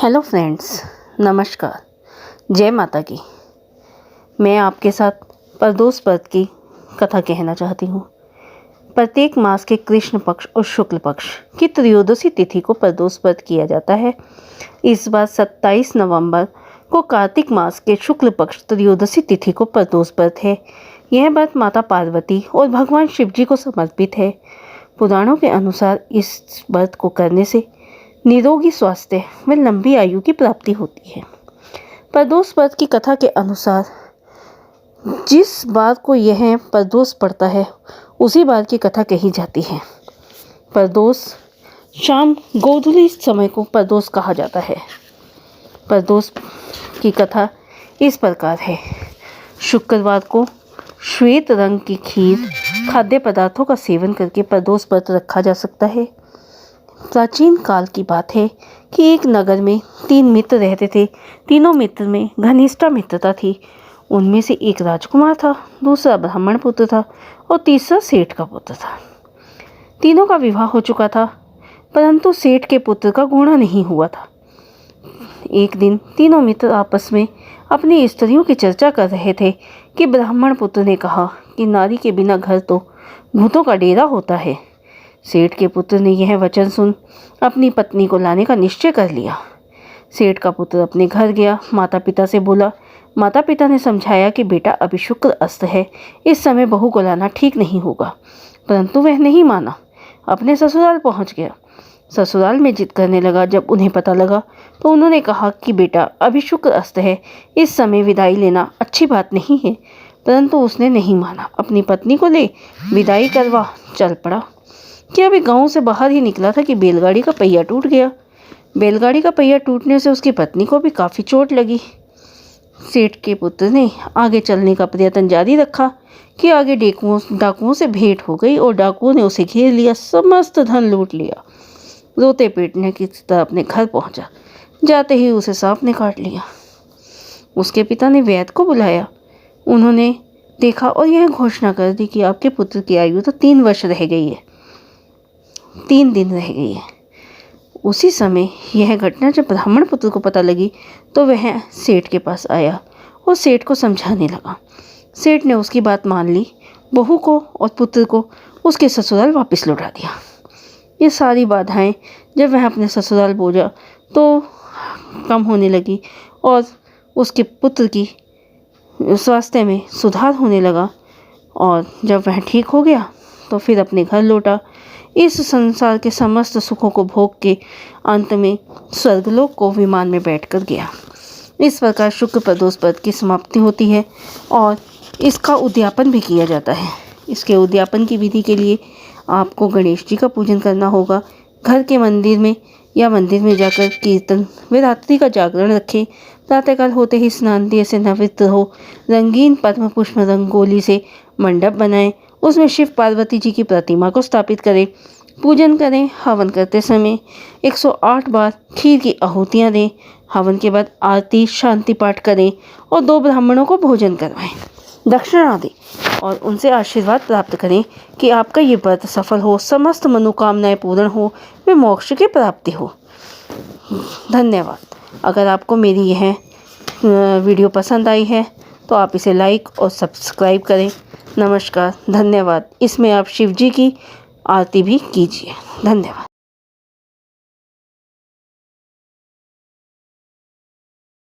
Hello friends, नमस्कार। जय माता की। मैं आपके साथ प्रदोष व्रत की कथा कहना चाहती हूँ। प्रत्येक मास के कृष्ण पक्ष और शुक्ल पक्ष की त्रयोदशी तिथि को प्रदोष व्रत किया जाता है। इस बार 27 नवंबर को कार्तिक मास के शुक्ल पक्ष त्रयोदशी तिथि को प्रदोष व्रत है। यह व्रत माता पार्वती और भगवान शिव जी को समर्पित है। पुराणों के अनुसार इस व्रत को करने से निरोगी स्वास्थ्य व लंबी आयु की प्राप्ति होती है। प्रदोष व्रत की कथा के अनुसार जिस बार को यह प्रदोष पड़ता है उसी बार की कथा कही जाती है। प्रदोष शाम गोधूली समय को प्रदोष कहा जाता है। प्रदोष की कथा इस प्रकार है। शुक्रवार को श्वेत रंग की खीर खाद्य पदार्थों का सेवन करके प्रदोष व्रत रखा जा सकता है। प्राचीन काल की बात है कि एक नगर में 3 मित्र रहते थे। तीनों मित्र में घनिष्ठ मित्रता थी। उनमें से एक राजकुमार था, दूसरा ब्राह्मण पुत्र था और तीसरा सेठ का पुत्र था। तीनों का विवाह हो चुका था, परंतु सेठ के पुत्र का गुणा नहीं हुआ था। एक दिन तीनों मित्र आपस में अपनी स्त्रियों की चर्चा कर रहे थे कि ब्राह्मण पुत्र ने कहा कि नारी के बिना घर तो भूतों का डेरा होता है। सेठ के पुत्र ने यह वचन सुन अपनी पत्नी को लाने का निश्चय कर लिया। सेठ का पुत्र अपने घर गया, माता पिता से बोला। माता पिता ने समझाया कि बेटा अभी शुक्र अस्त है, इस समय बहू को लाना ठीक नहीं होगा, परंतु वह नहीं माना। अपने ससुराल पहुंच गया। ससुराल में जिद करने लगा। जब उन्हें पता लगा तो उन्होंने कहा कि बेटा अभी शुक्र अस्त है, इस समय विदाई लेना अच्छी बात नहीं है, परंतु उसने नहीं माना। अपनी पत्नी को ले विदाई करवा चल पड़ा कि अभी गांव से बाहर ही निकला था कि बैलगाड़ी का पहिया टूट गया। बैलगाड़ी का पहिया टूटने से उसकी पत्नी को भी काफ़ी चोट लगी। सेठ के पुत्र ने आगे चलने का प्रयत्न जारी रखा कि आगे डाकुओं से भेंट हो गई और डाकुओं ने उसे घेर लिया, समस्त धन लूट लिया। रोते पीटने की तरह अपने घर पहुंचा। जाते ही उसे सांप ने काट लिया। उसके पिता ने वैद्य को बुलाया। उन्होंने देखा और यह घोषणा कर दी कि आपके पुत्र की आयु तो 3 वर्ष रह गई है, 3 दिन रह गई है। उसी समय यह घटना जब ब्राह्मण पुत्र को पता लगी तो वह सेठ के पास आया और सेठ को समझाने लगा। सेठ ने उसकी बात मान ली। बहू को और पुत्र को उसके ससुराल वापस लौटा दिया। ये सारी बाधाएं जब वह अपने ससुराल पहुंचा तो कम होने लगी और उसके पुत्र की स्वास्थ्य में सुधार होने लगा। और जब वह ठीक हो गया तो फिर अपने घर लौटा। इस संसार के समस्त सुखों को भोग के अंत में स्वर्गलोक को विमान में बैठकर गया। इस प्रकार शुक्र प्रदोष व्रत की समाप्ति होती है और इसका उद्यापन भी किया जाता है। इसके उद्यापन की विधि के लिए आपको गणेश जी का पूजन करना होगा। घर के मंदिर में या मंदिर में जाकर कीर्तन व रात्रि का जागरण रखें। प्रातःकाल होते ही स्नान दिए से नवृत्त हो रंगीन पद्म पुष्प रंगोली से मंडप बनाएं। उसमें शिव पार्वती जी की प्रतिमा को स्थापित करें, पूजन करें। हवन करते समय 108 बार खीर की आहुतियाँ दें। हवन के बाद आरती शांति पाठ करें और 2 ब्राह्मणों को भोजन करवाएं, दक्षिणा दें और उनसे आशीर्वाद प्राप्त करें कि आपका ये व्रत सफल हो, समस्त मनोकामनाएं पूर्ण हो व मोक्ष की प्राप्ति हो। धन्यवाद। अगर आपको मेरी यह वीडियो पसंद आई है तो आप इसे लाइक और सब्सक्राइब करें। नमस्कार, धन्यवाद। इसमें आप शिव जी की आरती भी कीजिए। धन्यवाद।